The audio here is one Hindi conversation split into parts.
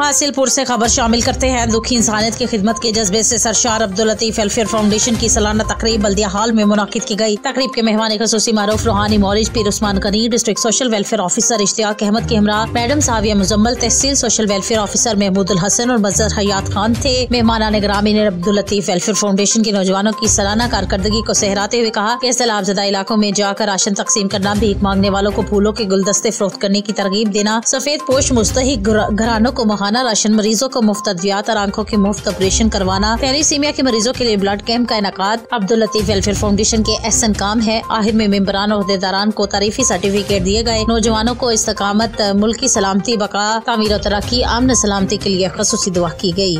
हासिलपुर से खबर शामिल करते हैं। दुखी इंसानियत की खिदमत के जज्बे से सरशार अब्दुल लतीफ वेलफेयर फाउंडेशन की सालाना तकरीब बल्दिया हॉल में मुनाकिद की गई। तकरीब के मेहमान खसूसी मारूफ रूहानी मौलिज Pir Usman Ghani, district social welfare officer Ishtiaq Ahmed के हमरा madam Saviya Muzammil, tehsil social welfare officer Mahmood ul Hasan और मजहर हयात खान थे। मेहमान ग्रामी ने अब्दुल लतीफ वेलफेयर फाउंडेशन के नौजवानों की सालाना कारकर्दगी को सहराते हुए कहा कि सैलाबजदा इलाकों में जाकर राशन तकसीम करना, भीख मांगने वालों को फूलों के गुलदस्ते फरोख्त करने की तरगीब देना, सफेद पोश मुस्तहिक घरानों को माहाना राशन, मरीजों को मुफ्त अद्वियात और आंखों के मुफ्त ऑपरेशन करवाना, थैलीसीमिया के मरीजों के लिए ब्लड कैंप का इनकाद अब्दुल लतीफ वेलफेयर फाउंडेशन के अहसन काम है। आखिर में मेंबरान और अहदेदारान को तारीफी सर्टिफिकेट दिए गए। नौजवानों को इस्तकामत, मुल्की सलामती, बका, तामीर और तरक्की, आमन सलामती के लिए खसूसी दुआ की गई।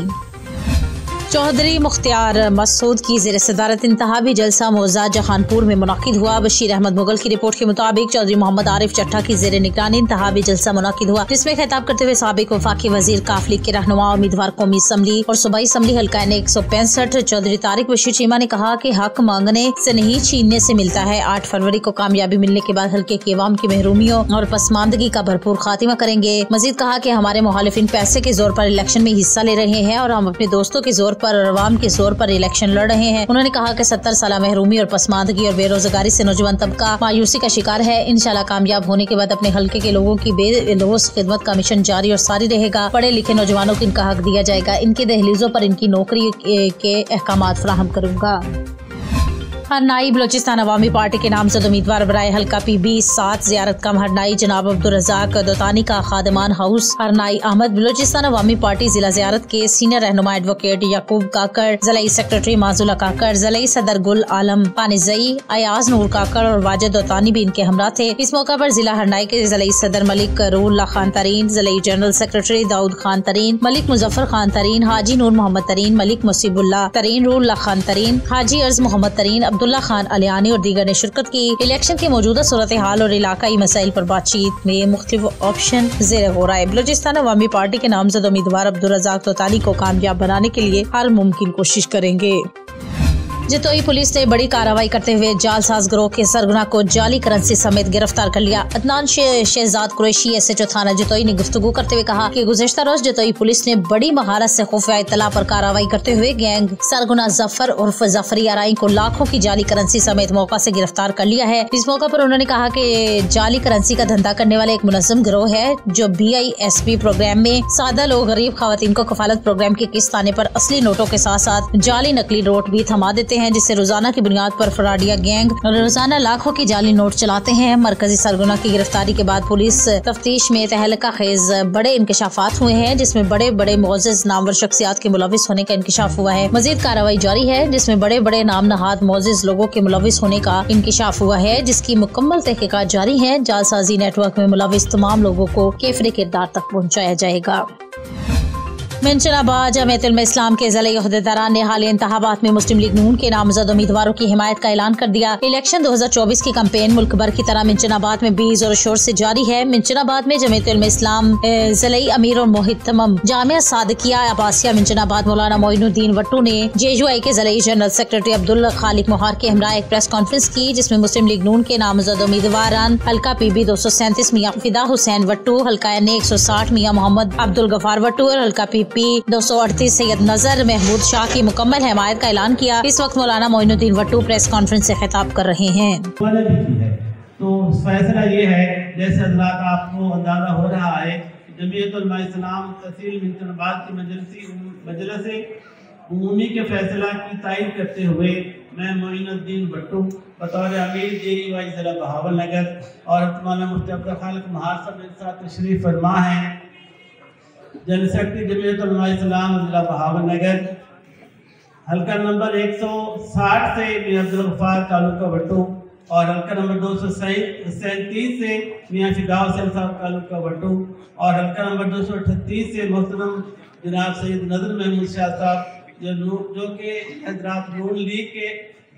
चौधरी मुख्तियार मसूद की ज़ेर सदारत इंतहाबी जलसा मौजा जहानपुर में मुनाकिद हुआ। बशीर अहमद मुगल की रिपोर्ट के मुताबिक चौधरी मोहम्मद आरिफ चट्टा की ज़ेर निगरानी इंतहाबी जलसा मुनाकिद हुआ, जिसमें खिताब करते हुए साबिक वफाकी वजीर काफ लीग के रहनुमा उम्मीदवार कौमी असम्बली और सूबाई असम्बली हल्का 165 चौधरी तारिक बशीर चीमा ने कहा कि हक मांगने से नहीं छीनने से मिलता है। 8 फरवरी को कामयाबी मिलने के बाद हल्के की अवाम की महरूमियों और पसमानदगी का भरपूर खात्मा करेंगे। मजीद कहा कि हमारे मुखालिफिन पैसे के जोर पर इलेक्शन में हिस्सा ले रहे हैं और हम अपने दोस्तों के जोर पर और अवाम के जोर पर इलेक्शन लड़ रहे हैं। उन्होंने कहा कि 70 साल महरूमी और पसमानदगी और बेरोजगारी से नौजवान तबका मायूसी का शिकार है। इंशाल्लाह कामयाब होने के बाद अपने हल्के के लोगों की बेलौस खिदमत का मिशन जारी और सारी रहेगा। पढ़े लिखे नौजवानों को इनका हक दिया जाएगा। इनकी दहलीजों पर इनकी नौकरी के अहकामात फराहम करूंगा। हरनाई बलोचिस्तान अवामी पार्टी के नामजद उम्मीदवार बराए हल्का PB 7 जियारत कम हरनाई जनाब अब्दुल रज़ाक दोतानी का खादिमान हाउस हरनाई अहमद बलोचिस्तान अवामी पार्टी जिला जियारत के सीनियर रहनुमा एडवोकेट याकूब काकड़, ज़िलाई सेक्रेटरी माजुला काकड़, ज़िलाई सदर गुल आलम पानिजई, अयाज नूर काकड़ और वाजिद दोतानी भी इनके हमरा थे। इस मौका पर जिला हरनाई के ज़िलाई सदर मलिक रूल्ला खान तरीन, ज़िलाई जनरल सेक्रेटरी दाऊद खान तरीन, मलिक मुजफ्फर खान तरीन, हाजी नूर मोहम्मद तरीन, मलिक मुसीबुल्ला तरीन, रूल्ला खान तरीन, हाजी अर्ज मोहम्मद तरीन, अब्दुल्ला खान अलियानी और दीगर ने शिरकत की। इलेक्शन की मौजूदा सूरत हाल और इलाकाई मसाइल पर बातचीत में मुख्तलिफ ऑप्शन ज़ेर गौर आए। बलूचिस्तान अवामी पार्टी के नामजद उम्मीदवार अब्दुल रज़ाक दोतानी को कामयाब बनाने के लिए हर मुमकिन कोशिश करेंगे। जतोई पुलिस ने बड़ी कार्रवाई करते हुए जालसाज गिरोह के सरगना को जाली करेंसी समेत गिरफ्तार कर लिया। अदनान शहजाद कुरैशी SHO थाना जतोई ने गुफ्तगू करते हुए कहा कि गुज़श्ता रोज जतोई पुलिस ने बड़ी महारत से खुफिया इत्तला पर कार्रवाई करते हुए गैंग सरगना जफर उर्फ जफरी आराई को लाखों की जाली करेंसी समेत मौका से गिरफ्तार कर लिया है। इस मौका पर उन्होंने कहा कि जाली करेंसी का धंधा करने वाले एक मुनज़्ज़म गिरोह है जो BISP प्रोग्राम में सादा लोग गरीब खवातीन को कफालत प्रोग्राम की किस्त आने पर असली नोटों के साथ साथ जाली नकली नोट भी थमा देते हैं, जिससे रोजाना की बुनियाद पर फराडिया गैंग रोजाना लाखों की जाली नोट चलाते हैं। मरकजी सरगना की गिरफ्तारी के बाद पुलिस तफ्तीश में तहलका खेज बड़े इंकशाफात हुए हैं, जिसमें बड़े बड़े मोअज़्ज़ज़ नामवर शख्सियात के मुलविस होने का इंकशाफ हुआ है। मजीद कार्रवाई जारी है जिसमें बड़े बड़े नाम नहाद मोअज़्ज़ज़ लोगों के मुलविस होने का इंकशाफ हुआ है, जिसकी मुकम्मल तहकीकात जारी है। जालसाजी नेटवर्क में मुलविस तमाम लोगों को केफरे किरदार तक पहुँचाया जाएगा। मेंशनाबाद जमीयत उलमा इस्लाम के ज़िलाई अहदेदारान ने हालिया इंतखाबात में मुस्लिम लीग नून के नामजद उम्मीदवारों की हिमायत का ऐलान कर दिया। इलेक्शन 2024 की कैंपेन मुल्क भर की तरह मेंशनाबाद में भी जोर शोर से जारी है। मेंशनाबाद में जमीयत उलमा इस्लाम ज़िलाई अमीर और मोहितमम जामिया सादिकिया अब्बासिया मेंशनाबाद मौलाना मोइनुद्दीन वट्टू ने JUI के ज़िलाई जनरल सेक्रेटरी अब्दुल खालिक मोहार के हमरा एक प्रेस कॉन्फ्रेंस की, जिसमें मुस्लिम लीग नून के नामजद उम्मीदवारान हल्का PB 237 मियां फिदा हुसैन वट्टू, हल्का NA 160 मियां मोहम्मद अब्दुल गफार वट्टू और हल्का PP 238 सैयद नजर महमूद शाह की मुकम्मल हिमायत का ऐलान किया। इस वक्त मौलाना मोइनुद्दीन वट्टू प्रेस कॉन्फ्रेंस से खिताब कर रहे हैं। तो फैसला ये है, जैसे हज़रात आपको अंदाजा हो रहा है, जमीयत उलमा इस्लाम तहसील मेंशनाबाद की मजलिस उमूमी के फैसला की तायीद करते हुए मैं मोइनुद्दीन वट्टू बतौर अमीर JUI ज़िला बहावलनगर और मौलाना मुफ्ती अब्दुल खालिक मोहार साहब मेरे साथ तशरीफ फरमा हैं, जनरल सेक्रेटरी जमीयत उलमा इस्लाम ज़िला बहावलनगर, हल्का नंबर 160 से मियां अब्दुल गफार तालुका वट्टू और हल्का नंबर 237 से मियां फिदा हुसैन साहब तालुका वट्टू और हल्का नंबर 238 से मोहतरम जनाब सैयद नजर महमूद शाह साहब जो कि हज़रात नून लीग के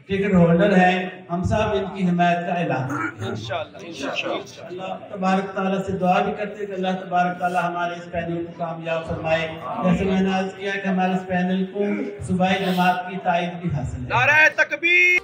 टिकट होल्डर है। हम सब इनकी हिमायत का ऐलान इंशाअल्लाह अल्लाह तबारक ताला से दुआ भी करते कि अल्लाह तबारक ताला हमारे इस पैनल को कामयाब फरमाए। जैसे मैंने अर्ज किया कि हमारे इस पैनल को सूबाई जमात की तायद भी हासिल है। नारे तकबीर।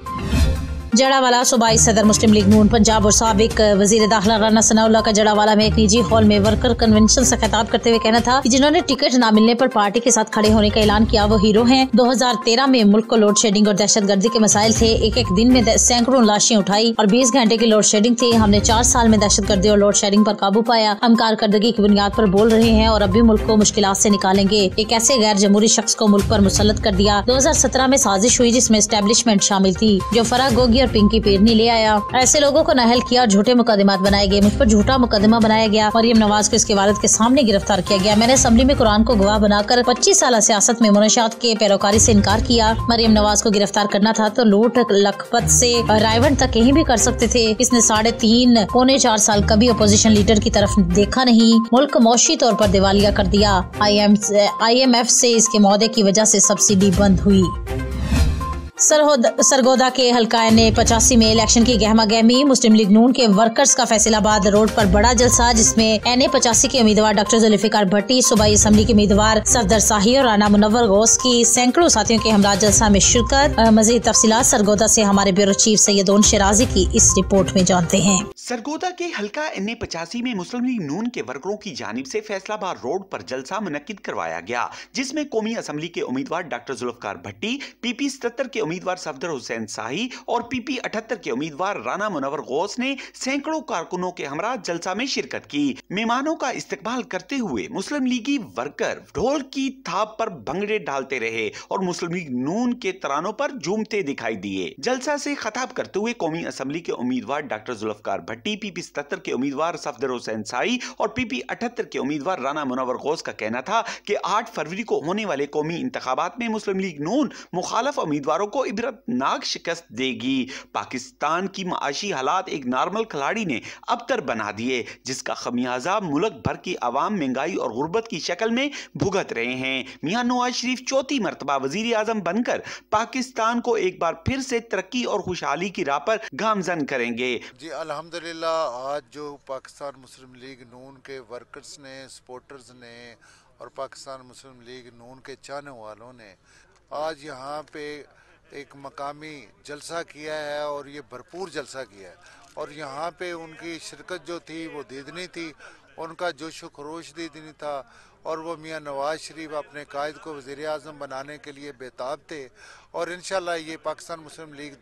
जड़ावाला सूबाई सदर मुस्लिम लीग नून पंजाब और साबिक वजीर दाखिला राना सनाउल्लाह का जड़ावाला में एक निजी हॉल में वर्कर कन्वेंशन से खिताब करते हुए कहना था कि जिन्होंने टिकट न मिलने पर पार्टी के साथ खड़े होने का ऐलान किया वो हीरो हैं। 2013 में मुल्क को लोड शेडिंग और दहशतगर्दी के मसाइल थे। एक दिन में सैकड़ों लाशें उठाई और 20 घंटे की लोड शेडिंग थी। हमने 4 साल में दहशतगर्दी और लोड शेडिंग पर काबू पाया। हम कारकर्दगी की बुनियाद पर बोल रहे हैं और अब भी मुल्क को मुश्किलात से निकालेंगे। एक ऐसे गैर जमहूरी शख्स को मुल्क पर मुसल्लत कर दिया। 2017 में साजिश हुई जिसमें एस्टेब्लिशमेंट शामिल थी जो फराह गोगी और पिंकी पेरनी ले आया। ऐसे लोगों को नाअहल किया और झूठे मुकदमात बनाए गए। मुझ पर झूठा मुकदमा बनाया गया। मरियम नवाज को इसके वालिद के सामने गिरफ्तार किया गया। मैंने असेंबली में कुरान को गवाह बनाकर 25 साल सियासत में मुनशियात के पैरोकारी से इनकार किया। मरियम नवाज को गिरफ्तार करना था तो लूट लखपत से रायवंड तक कहीं भी कर सकते थे। इसने 3.5 पौने 4 साल कभी अपोजिशन लीडर की तरफ देखा नहीं। मुल्क मौशी तौर पर दिवालिया कर दिया। IMF से इसके मौदे की वजह से सब्सिडी बंद हुई। सरगोदा के हल्का NA85 में इलेक्शन की गहमा गहमी। मुस्लिम लीग नून के वर्कर्स का फैसलाबाद रोड पर बड़ा जलसा जिसमें NA85 के उम्मीदवार डॉक्टर जुल्फिकार भट्टी, सूबाई असम्बली के उम्मीदवार सफदर शाही और राना मुनव्वर गौस की सैकड़ों साथियों के हमरा जलसा में शिरकत। मजीद तफसीलात सरगोदा से हमारे ब्यूरो चीफ सैयद शिराजी की इस रिपोर्ट में जानते हैं। सरगोदा के हल्का NA85 में मुस्लिम लीग नून के वर्करों की जानिब से फैसलाबाद रोड पर जलसा मुनक्किद करवाया गया जिसमें कौमी असम्बली के उम्मीदवार डॉक्टर जुल्फिकार भट्टी, PP 77 के उम्मीदवार सफदर हुसैन शाही और PP 78 के उम्मीदवार राना मुनव्वर गौस ने सैकड़ों कारकुनों के हमरा जलसा में शिरकत की। मेहमानों का इस्तकबाल करते हुए मुस्लिम लीगी वर्कर ढोल की थाप पर भंगड़े डालते रहे और मुस्लिम लीग नून के तरानों पर झूमते दिखाई दिए। जलसा से खिताब करते हुए कौमी असम्बली के उम्मीदवार डॉक्टर जुल्फिकार भट्टी, PP 77 के उम्मीदवार सफदर हुसैन शाही और PP 78 के उम्मीदवार राना मुनव्वर गौस का कहना था कि 8 फरवरी को होने वाले कौमी इंतखाबात में मुस्लिम लीग नून मुखालफ उम्मीदवारों को इबरतनाक शिकस्त देगी। पाकिस्तान की माशी हालात एक नॉर्मल खिलाड़ी ने अबतर बना दिए जिसका खमियाजा मुल्क भर की आवाम महंगाई और गुर्बत की शक्ल में भुगत रहे हैं। मियां नवाज शरीफ चौथी मरतबा वजीर आजम बनकर पाकिस्तान को एक बार फिर से तरक्की और खुशहाली की राह पर गामजन करेंगे। जी अल्हम्दुलिल्लाह, आज जो पाकिस्तान मुस्लिम लीग नून के वर्कर्स ने, सपोर्टर्स ने और पाकिस्तान मुस्लिम लीग नून के चाहने वालों ने आज यहाँ पे एक मकामी जलसा किया है और ये भरपूर जलसा किया है और यहाँ पे उनकी शिरकत जो थी वो दीदनी थी, उनका जोश व खरोश दीदनी था और वो मियां नवाज शरीफ अपने कायद को वज़ीर आज़म बनाने के लिए बेताब थे और इंशाल्लाह ये पाकिस्तान मुस्लिम लीग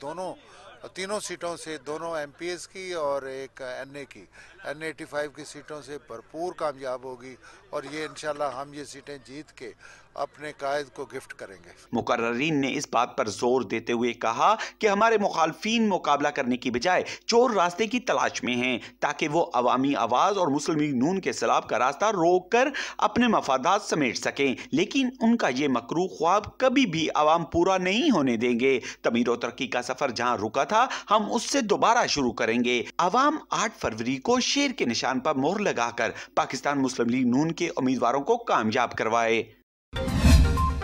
तीनों सीटों से, दोनों MPs की और एक NA की, NA85 की सीटों से भरपूर कामयाब होगी और ये इंशाल्लाह हम ये सीटें जीत के अपने कायद को गिफ्ट करेंगे। मुकर्ररीन ने इस बात पर जोर देते हुए कहा कि हमारे मुखालफीन मुकाबला करने की बजाय चोर रास्ते की तलाश में हैं ताकि वो अवामी आवाज और मुस्लिम लीग नून के खिलाफ का रास्ता रोक कर अपने मफादात समेट सकें, लेकिन उनका ये मकरू ख्वाब कभी भी अवाम पूरा नहीं होने देंगे। तमीर और तरक्की का सफर जहां रुका था हम उससे दोबारा शुरू करेंगे। अवाम 8 फरवरी को शेर के निशान पर मोहर लगाकर पाकिस्तान मुस्लिम लीग नून के उम्मीदवारों को कामयाब करवाए।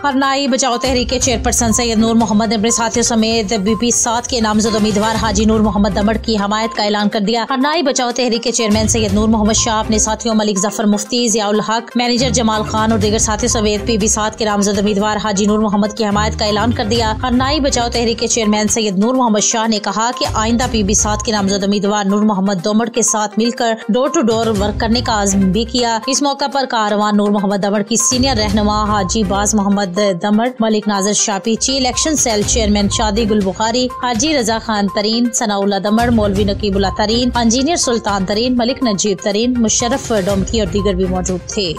हरनाई बचाओ तहरीक के चेयरपर्सन सैयद नूर मोहम्मद ने अपने साथियों समेत BP 7 के नामजद उम्मीदवार हाजी नूर मोहम्मद दमड़ की हमायत का ऐलान कर दिया। हरनाई बचाओ तहरीक के चेयरमैन सैयद नूर मोहम्मद शाह अपने साथियों मलिक जफर मुफ्ती, जियाउल हक, मैनेजर जमाल खान और दीगर साथियों समेत PP 7 के नामजद उम्मीदवार हाजी नूर मोहम्मद की हमायत का ऐलान कर दिया। हरनाई बचाओ तहरीक के चेयरमैन सैयद नूर मोहम्मद शाह ने कहा कि आइंदा PP 7 के नामजद उम्मीदवार नूर मोहम्मद दमड़ के साथ मिलकर डोर टू डोर वर्क करने का आज़म भी किया। इस मौका पर कारवान नूर मोहम्मद दमड़ की सीनियर रहनुमा हाजी बाज मोहम्मद दमड़, मलिक नाजर शापी, ची इलेक्शन सेल चेयरमैन शादी गुल बुखारी, हाजी रजा खान तरीन, सनाउल्ला दमड़, मौलवी नकीबुल्ला तरीन, इंजीनियर सुल्तान तरीन, मलिक नजीब तरीन, मुशर्रफ डोमकी और दीगर भी मौजूद थे।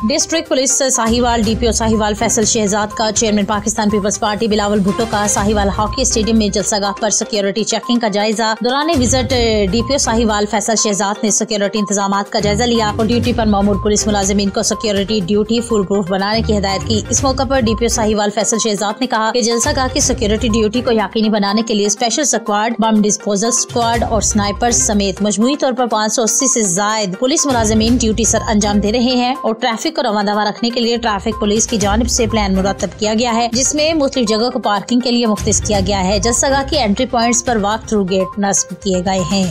District police Sahiwal DPO Sahiwal Faisal Shahzad का चेयरमैन पाकिस्तान पीपल्स पार्टी बिलावल भुट्टो का साहिवाल हॉकी स्टेडियम में जलसागाह पर सिक्योरिटी चेकिंग का जायजा। दौरान विजिट DPO साहिवाल फैसल शहजाद ने सिक्योरिटी इंतजामात का जायजा लिया और ड्यूटी पर मामूर पुलिस मुलाजिमीन को सिक्योरिटी ड्यूटी फुल प्रूफ बनाने की हिदायत की। इस मौका पर DPO साहिवाल फैसल शहजाद ने कहा कि जलसागाह की सिक्योरिटी ड्यूटी को यकीनी बनाने के लिए special squad, bomb disposal squad और स्नाइपर्स समेत मजमूई तौर पर 580 से ज्यादा पुलिस मुलाजिमीन ड्यूटी सर अंजाम दे रहे हैं और ट्रैफिक को रवादावा रखने के लिए ट्रैफिक पुलिस की जानिब से प्लान मुरतब किया गया है जिसमें मुख्तलिफ जगह को पार्किंग के लिए मुख्तस किया गया है। जलसागाह की एंट्री पॉइंट्स पर वॉक थ्रू गेट नस्ब किए गए हैं।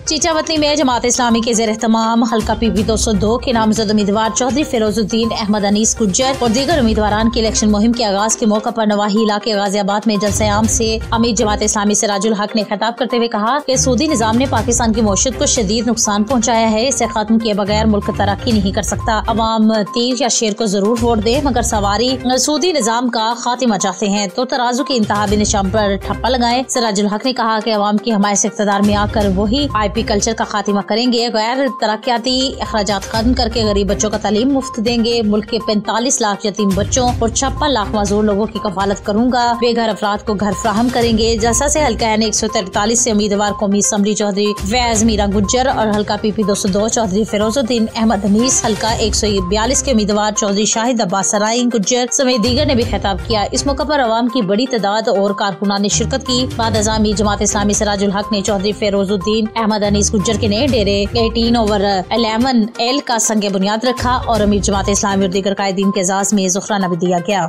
चीचावतनी में जमात इस्लामी के ज़ेर तमाम हल्का PP 202 के नामजद उम्मीदवार चौधरी फिरोजुद्दीन अहमद अनीस गुज्जर और दीगर उम्मीदवारान की इलेक्शन मुहिम के आगाज के मौके पर नवाही इलाके गाजियाबाद में जलसे आम से अमीर जमात इस्लामी सिराजुल हक ने खिताब करते हुए कहा कि सूदी निजाम ने पाकिस्तान की मौशत को शदीद नुकसान पहुँचाया है। इसे खत्म किए बगैर मुल्क तरक्की नहीं कर सकता। अवाम तीर या शेर को जरूर वोट दे, मगर सवारी सूदी निजाम का खात्मा चाहते हैं तो तराजू की इंतहाबी निशान पर ठप्पा लगाए। सिराजुल हक ने कहा कि अवाम की हमायत से इक़्तिदार में आकर वही IP कल्चर का खात्मा करेंगे, गैर तरक्याती अखराजात खत्म करके गरीब बच्चों का तालीम मुफ्त देंगे। मुल्क के 45 लाख यतीम बच्चों और 56 लाख माजूर लोगों की कफालत करूंगा। बेघर अफराद को घर फ्राहम करेंगे। जलसा से हल्का N 143 से उम्मीदवार कौमी असम्बली चौधरी फैज मीरा गुज्जर और हल्का PP 202 चौधरी फिरोजुद्दीन अहमद अनीस, हल्का 142 के उम्मीदवार चौधरी शाहिद अब्बास सराई गुज्जर समेत दीगर ने भी खिताब किया। इस मौके पर अवाम की बड़ी तादाद और कारकुनान ने शिरकत की। बाद अज़ामी जमात इस्लामी सिराजुल हक ने चौधरी फिरोजुद्दीन अहमद अनीस गुज्जर के नए डेरे 18/11L का संग बुनियाद रखा और अमीर जमात इस्लामी और दीगर कायदीन के एजाज में ज़ुखराना भी दिया गया।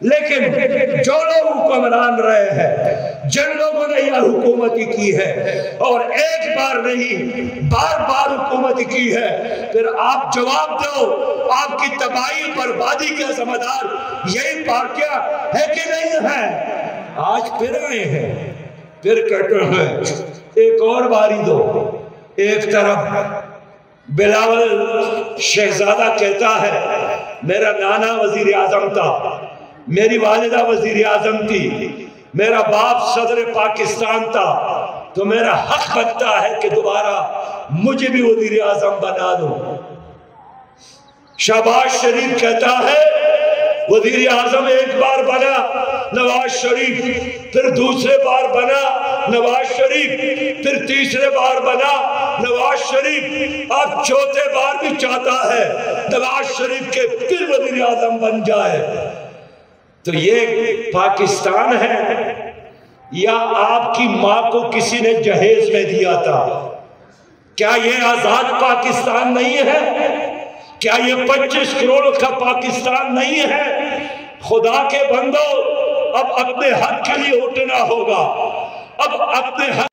लेकिन जो लोग हुक्मरान रहे हैं, जिन लोगों ने यह हुकूमत की है और एक बार नहीं बार बार हुकूमत की है, फिर आप जवाब दो। आपकी तबाही बर्बादी के ज़िम्मेदार यही पार्टियां है कि नहीं है? आज फिर आए हैं, फिर कहते हैं एक और बारी दो। एक तरफ बिलावल शहजादा कहता है मेरा नाना वजीर आजम था, मेरी वालिदा वजीर आजम थी, मेरा बाप सदर पाकिस्तान था, तो मेरा हक बनता है कि दोबारा मुझे भी वजीर आजम बना दो। शहबाज शरीफ कहता है वजीर आजम एक बार बना नवाज शरीफ, फिर दूसरे बार बना नवाज शरीफ, फिर तीसरे बार बना नवाज शरीफ, अब चौथे बार भी चाहता है नवाज शरीफ के फिर वजीर आजम बन जाए। तो ये पाकिस्तान है या आपकी माँ को किसी ने जहेज में दिया था? क्या ये आजाद पाकिस्तान नहीं है? क्या ये 25 करोड़ का पाकिस्तान नहीं है? खुदा के बंदो, अब अपने हक के लिए उठना होगा। अब अपने हक